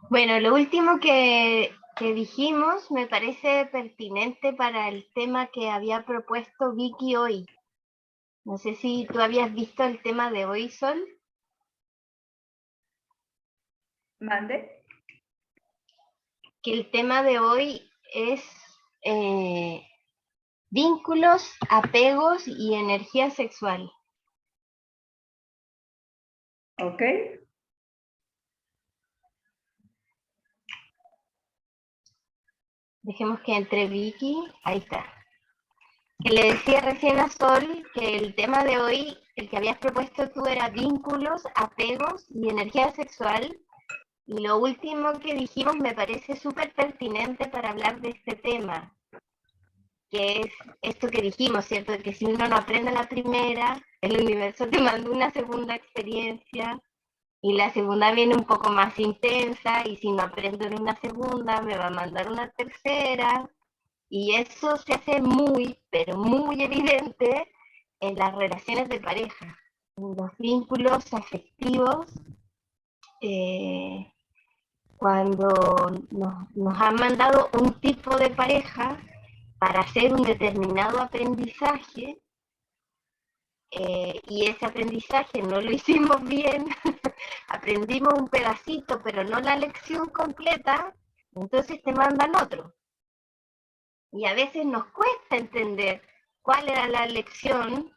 Bueno, lo último que dijimos me parece pertinente para el tema que había propuesto Vicky hoy. No sé si tú habías visto el tema de hoy, Sol, Mande. que el tema de hoy es eh, vínculos, apegos y energía sexual. Ok. Dejemos que entre Vicky. Ahí está. Que le decía recién a Sol que el tema de hoy, el que habías propuesto tú, era vínculos, apegos y energía sexual. Y lo último que dijimos me parece súper pertinente para hablar de este tema, que es esto que dijimos, ¿cierto? Que si uno no aprende la primera, el universo te manda una segunda experiencia y la segunda viene un poco más intensa y si no aprendo en una segunda me va a mandar una tercera y eso se hace muy, pero muy evidente en las relaciones de pareja, en los vínculos afectivos. Eh, Cuando nos han mandado un tipo de pareja para hacer un determinado aprendizaje y ese aprendizaje no lo hicimos bien, aprendimos un pedacito pero no la lección completa, entonces te mandan otro. Y a veces nos cuesta entender cuál era la lección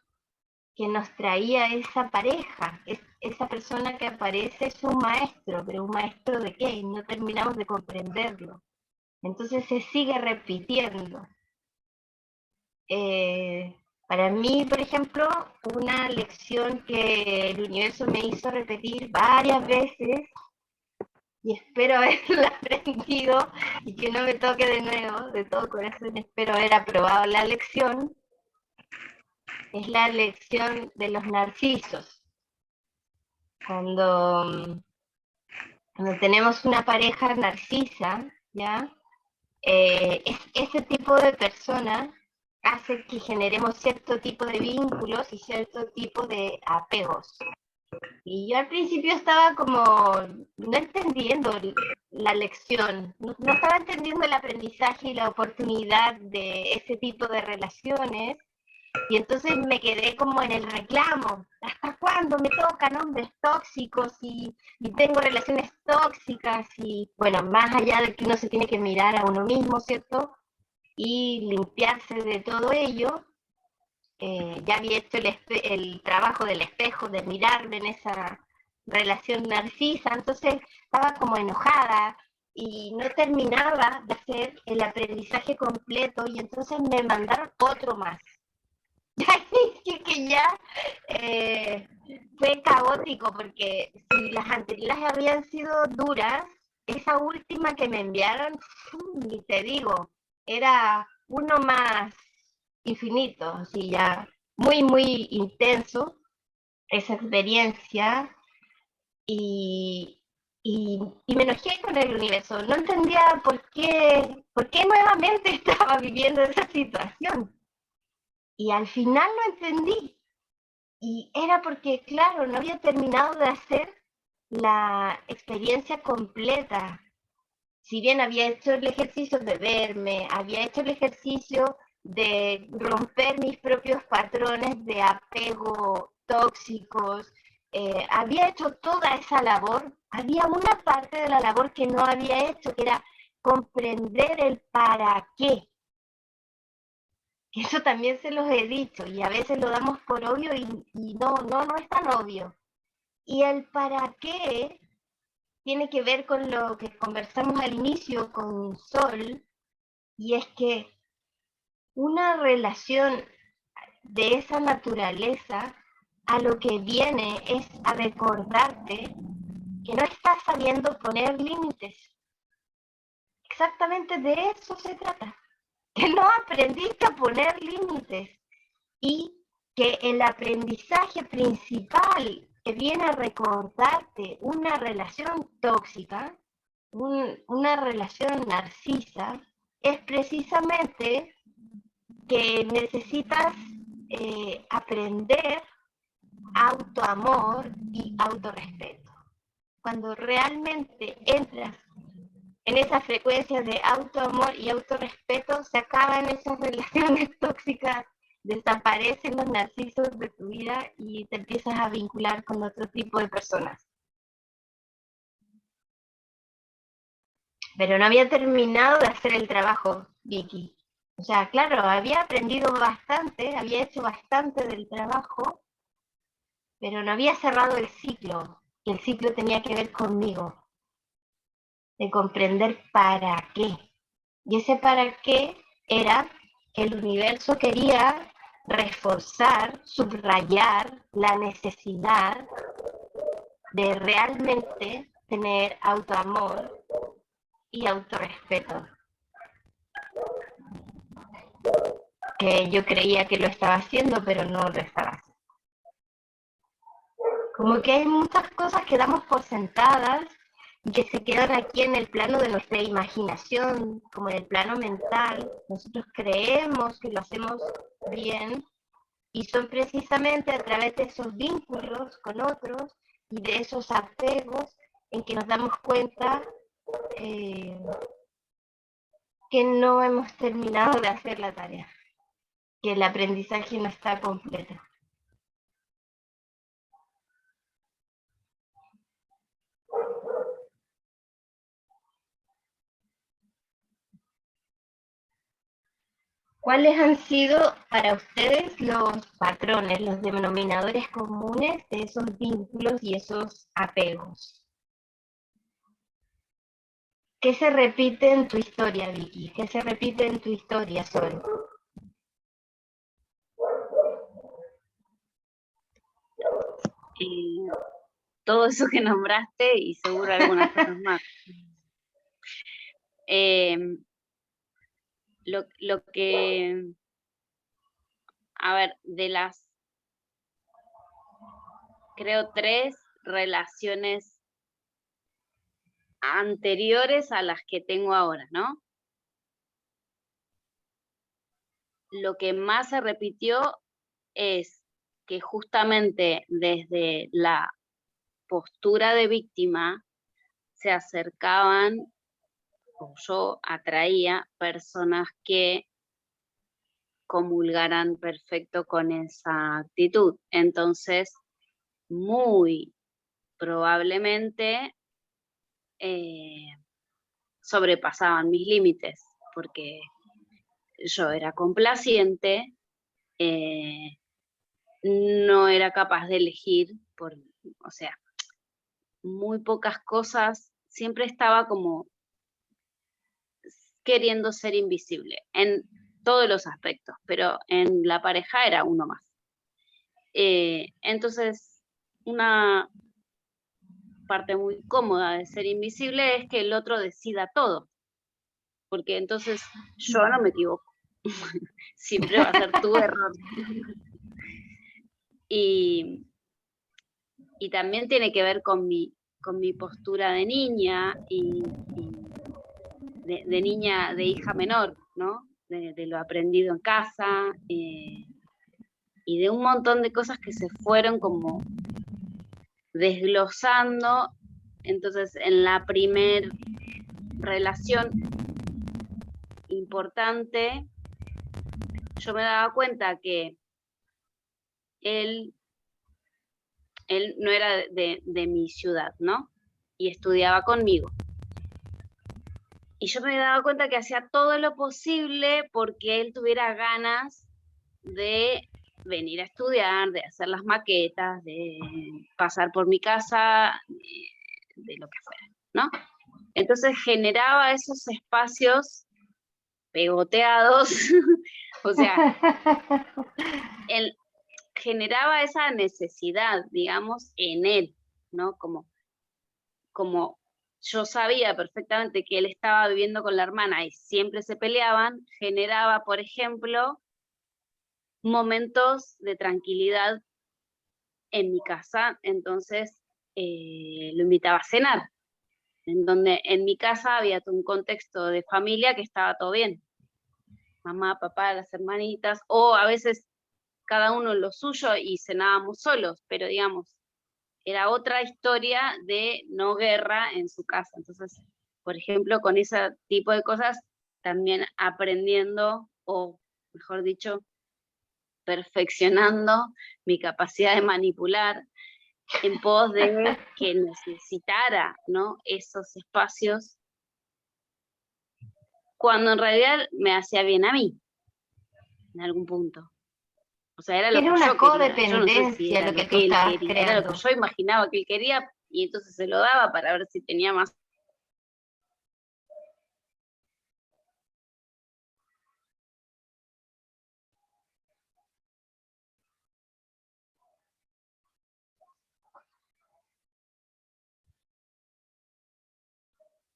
que nos traía esa pareja, esa persona que aparece es un maestro, pero un maestro de qué? No terminamos de comprenderlo. Entonces se sigue repitiendo. Eh, para mí, por ejemplo, una lección que el universo me hizo repetir varias veces y espero haberla aprendido y que no me toque de nuevo, de todo corazón espero haber aprobado la lección, es la lección de los narcisos. Cuando, cuando tenemos una pareja narcisa, ¿ya? Ese tipo de persona hace que generemos cierto tipo de vínculos y cierto tipo de apegos. Y yo al principio estaba como no entendiendo la lección, no estaba entendiendo el aprendizaje y la oportunidad de ese tipo de relaciones y entonces me quedé como en el reclamo. ¿Hasta cuándo me tocan hombres tóxicos y tengo relaciones tóxicas? Y bueno, más allá de que uno se tiene que mirar a uno mismo, ¿cierto? Y limpiarse de todo ello, ya había hecho el trabajo del espejo, de mirarme en esa relación narcisa, entonces estaba como enojada y no terminaba de hacer el aprendizaje completo y entonces me mandaron otro más. que ya eh, fue caótico porque si las anteriores habían sido duras, esa última que me enviaron, ni te digo, era uno más infinito, así ya muy, muy intenso esa experiencia y, y me enojé con el universo. No entendía por qué nuevamente estaba viviendo esa situación. Y al final lo entendí. Y era porque, claro, no había terminado de hacer la experiencia completa. Si bien había hecho el ejercicio de verme, había hecho el ejercicio de romper mis propios patrones de apego tóxicos, había hecho toda esa labor, había una parte de la labor que no había hecho, que era comprender el para qué. Eso también se los he dicho y a veces lo damos por obvio y no es tan obvio. Y el para qué tiene que ver con lo que conversamos al inicio con Sol, y es que una relación de esa naturaleza a lo que viene es a recordarte que no estás sabiendo poner límites. Exactamente de eso se trata, que no aprendiste a poner límites y que el aprendizaje principal que viene a recordarte una relación tóxica, una relación narcisa, es precisamente que necesitas aprender autoamor y autorrespeto. Cuando realmente entras en esas frecuencias de autoamor y autorrespeto, se acaban esas relaciones tóxicas, desaparecen los narcisos de tu vida y te empiezas a vincular con otro tipo de personas. Pero no había terminado de hacer el trabajo, Vicky. O sea, claro, había aprendido bastante, había hecho bastante del trabajo, pero no había cerrado el ciclo. Y el ciclo tenía que ver conmigo, de comprender para qué. Y ese para qué era que el universo quería reforzar, subrayar la necesidad de realmente tener autoamor y autorrespeto. Que yo creía que lo estaba haciendo, pero no lo estaba haciendo. Como que hay muchas cosas que damos por sentadas y que se quedan aquí en el plano de nuestra imaginación, como en el plano mental. Nosotros creemos que lo hacemos bien y son precisamente a través de esos vínculos con otros y de esos apegos en que nos damos cuenta que no hemos terminado de hacer la tarea, que el aprendizaje no está completo. ¿Cuáles han sido para ustedes los patrones, los denominadores comunes de esos vínculos y esos apegos? ¿Qué se repite en tu historia, Vicky? ¿Qué se repite en tu historia, Sol? Todo eso que nombraste y seguro algunas cosas más. Lo que, a ver, de las, creo, 3 relaciones anteriores a las que tengo ahora, ¿no? Lo que más se repitió es que justamente desde la postura de víctima se acercaban, o yo atraía personas que comulgaran perfecto con esa actitud. Entonces, muy probablemente sobrepasaban mis límites, porque yo era complaciente, no era capaz de elegir, o sea, muy pocas cosas, siempre estaba como queriendo ser invisible en todos los aspectos, pero en la pareja era uno más. Entonces, una parte muy cómoda de ser invisible es que el otro decida todo, porque entonces yo no me equivoco, siempre va a ser tu error. Y también tiene que ver con mi postura de niña y de niña, de hija menor, ¿no? De lo aprendido en casa y de un montón de cosas que se fueron como desglosando. Entonces, en la primer relación importante, yo me daba cuenta que él no era de mi ciudad, ¿no? Y estudiaba conmigo. Y yo me daba cuenta que hacía todo lo posible porque él tuviera ganas de venir a estudiar, de hacer las maquetas, de pasar por mi casa, de lo que fuera, ¿no? Entonces generaba esos espacios pegoteados, o sea, él generaba esa necesidad, digamos, en él, ¿no? Como yo sabía perfectamente que él estaba viviendo con la hermana y siempre se peleaban, generaba, por ejemplo, momentos de tranquilidad en mi casa, entonces lo invitaba a cenar, en donde en mi casa había un contexto de familia que estaba todo bien, mamá, papá, las hermanitas, o a veces cada uno lo suyo y cenábamos solos, pero digamos, era otra historia de no guerra en su casa. Entonces, por ejemplo, con ese tipo de cosas, también aprendiendo, o mejor dicho, perfeccionando mi capacidad de manipular en pos de que necesitara, ¿no?, esos espacios, cuando en realidad me hacía bien a mí, en algún punto. O sea, era lo Era que una yo quería. Yo no sé si codependencia era lo que lo tú que él estabas quería, era lo que creando. yo imaginaba que él quería, y entonces se lo daba para ver si tenía más.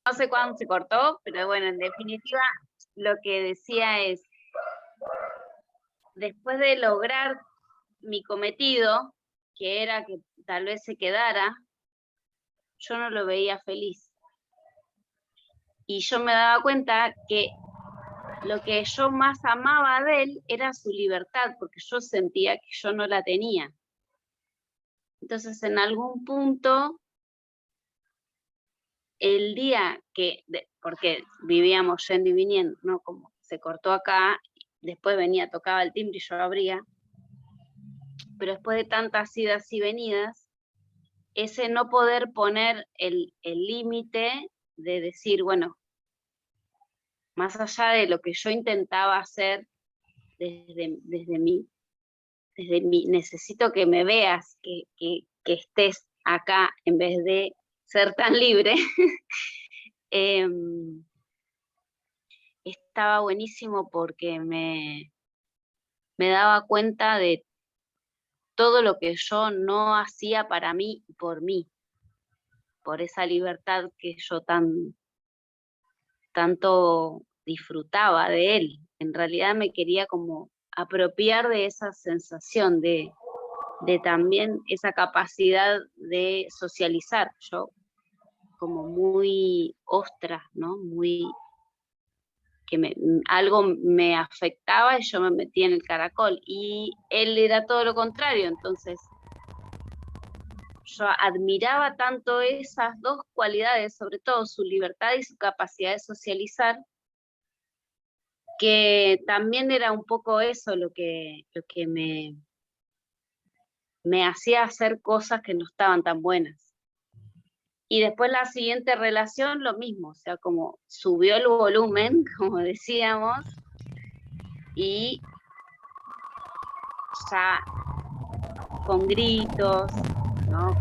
No sé cuándo se cortó, pero bueno, en definitiva, lo que decía es, después de lograr mi cometido, que era que tal vez se quedara, yo no lo veía feliz. Y yo me daba cuenta que lo que yo más amaba de él era su libertad, porque yo sentía que yo no la tenía. Entonces, en algún punto, el día que, porque vivíamos yendo y viniendo, ¿no? Como se cortó acá, después venía, tocaba el timbre y yo abría, pero después de tantas idas y venidas, ese no poder poner el límite de decir, bueno, más allá de lo que yo intentaba hacer desde mí, necesito que me veas, que estés acá en vez de ser tan libre, estaba buenísimo porque me daba cuenta de todo lo que yo no hacía para mí y por mí, por esa libertad que yo tanto disfrutaba de él. En realidad me quería como apropiar de esa sensación de también esa capacidad de socializar. Yo como muy ostra, ¿no? Muy que algo me afectaba y yo me metía en el caracol, y él era todo lo contrario. Entonces yo admiraba tanto esas dos cualidades, sobre todo su libertad y su capacidad de socializar, que también era un poco eso lo que me hacía hacer cosas que no estaban tan buenas. Y después la siguiente relación, lo mismo, o sea, como subió el volumen, como decíamos, y ya con gritos, ¿no?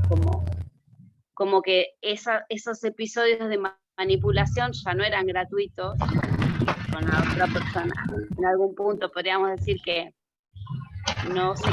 Como que esos episodios de manipulación ya no eran gratuitos con la otra persona. En algún punto podríamos decir que no se